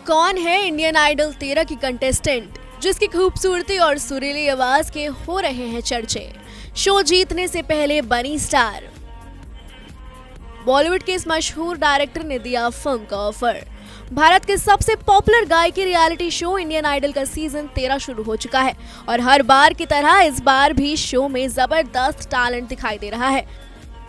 कौन है Indian idol 13 की कंटेस्टेंट जिसकी खूबसूरती और सुरीली आवाज के हो रहे हैं चर्चे। शो जीतने से पहले बनी स्टार। बॉलीवुड के इस मशहूर डायरेक्टर ने दिया फिल्म का ऑफर। भारत के सबसे पॉपुलर गायकी रियलिटी शो इंडियन आइडल का सीजन 13 शुरू हो चुका है और हर बार की तरह इस बार भी शो में जबरदस्त टैलेंट दिखाई दे रहा है।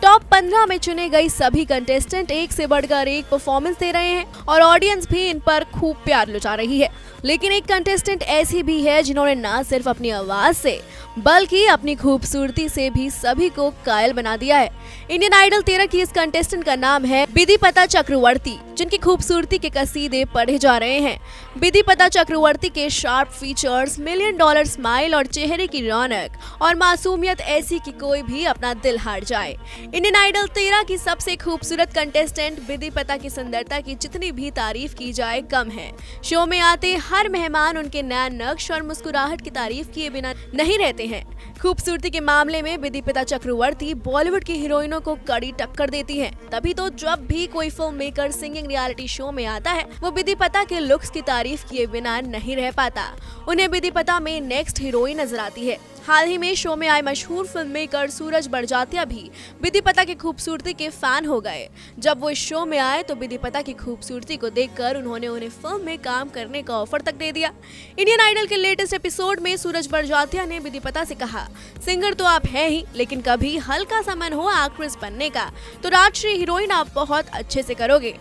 टॉप 15 में चुने गई सभी कंटेस्टेंट एक से बढ़कर एक परफॉर्मेंस दे रहे हैं और ऑडियंस भी इन पर खूब प्यार लुटा रही है। लेकिन एक कंटेस्टेंट ऐसी भी है जिन्होंने न सिर्फ अपनी आवाज से बल्कि अपनी खूबसूरती से भी सभी को कायल बना दिया है। इंडियन आइडल 13 की इस कंटेस्टेंट का नाम है विधिपता चक्रवर्ती, जिनकी खूबसूरती के कसीदे पढ़े जा रहे हैं। विधिपता चक्रवर्ती के शार्प फीचर्स, $1 मिलियन स्माइल और चेहरे की रौनक और मासूमियत ऐसी कि कोई भी अपना दिल हार जाए। इंडियन आइडल 13 की सबसे खूबसूरत कंटेस्टेंट विधिपता की सुंदरता की जितनी भी तारीफ की जाए कम है। शो में आते हर मेहमान उनके नया नक्श और मुस्कुराहट की तारीफ किए बिना नहीं रहते हैं। खूबसूरती के मामले में विधिपता चक्रवर्ती बॉलीवुड की हीरोइनों को कड़ी टक्कर देती हैं। तभी तो जब भी कोई film maker singing reality show में आता है वो विधिपता के लुक्स की तारीफ किए बिना नहीं रह पाता। उन्हें विधिपता में नेक्स्ट हीरोइन नजर आती है। हाल ही में शो में आए मशहूर फिल्म मेकर सूरज बड़जात्या भी विधिपता की खूबसूरती के फैन हो गए। जब वो इस शो में आए तो विधिपता की खूबसूरती को देखकर उन्होंने उन्हें फिल्म में काम करने का ऑफर तक दे दिया। इंडियन आइडल के लेटेस्ट एपिसोड में सूरज बड़जात्या ने विधिपता से कहा, सिंगर तो आप हैं ही, लेकिन कभी हल्का सा मन हो एक्ट्रेस बनने का तो राष्ट्रीय हीरोइन आप बहुत अच्छे से करोगे।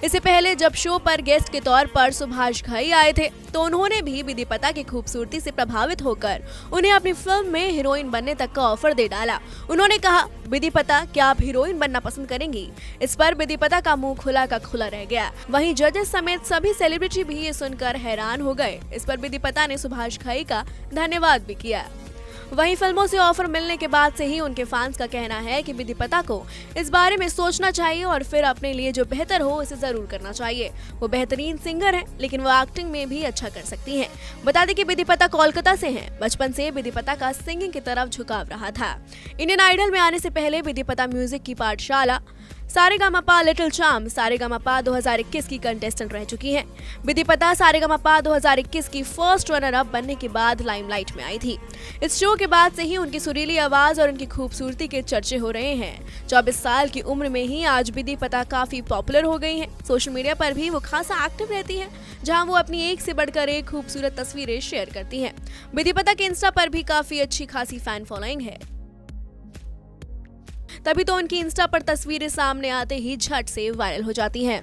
इससे पहले जब शो पर गेस्ट के तौर पर सुभाष घई आए थे तो उन्होंने भी विधिपता की खूबसूरती से प्रभावित होकर उन्हें अपनी फिल्म में हीरोइन बनने तक का ऑफर दे डाला। उन्होंने कहा, विधिपता क्या आप हीरोइन बनना पसंद करेंगी? इस पर विधिपता का मुंह खुला का खुला रह गया। वहीं जजेस समेत सभी सेलिब्रिटी भी ये सुनकर हैरान हो गए। इस पर विधिपता ने सुभाष घई का धन्यवाद भी किया। वहीं फिल्मों से ऑफर मिलने के बाद से ही उनके फैंस का कहना है कि विधिपता को इस बारे में सोचना चाहिए और फिर अपने लिए जो बेहतर हो उसे जरूर करना चाहिए। वो बेहतरीन सिंगर हैं, लेकिन वो एक्टिंग में भी अच्छा कर सकती हैं। बता दें कि विधिपता कोलकाता से हैं। बचपन से विधिपता का सिंगिंग की तरफ झुकाव रहा था। इंडियन आइडल में आने से पहले विधिपता म्यूजिक की पाठशाला सारेगामापा लिटिल चार्म सारेगामापा 2021 की कंटेस्टेंट रह चुकी हैं। विधिपता सारेगामापा 2021 की फर्स्ट रनर अप बनने के बाद लाइमलाइट में आई थी। इस शो के बाद से ही उनकी सुरीली आवाज और उनकी खूबसूरती के चर्चे हो रहे हैं। 24 साल की उम्र में ही आज विधिपता काफी पॉपुलर हो गई हैं। सोशल मीडिया पर भी वो खासा एक्टिव रहती हैं, जहां वो अपनी एक से बढ़कर एक खूबसूरत तस्वीरें शेयर करती हैं। विधिपता के इंस्टा पर भी काफी अच्छी खासी फैन फॉलोइंग है। तभी तो उनकी इंस्टा पर तस्वीरें सामने आते ही झट से वायरल हो जाती हैं।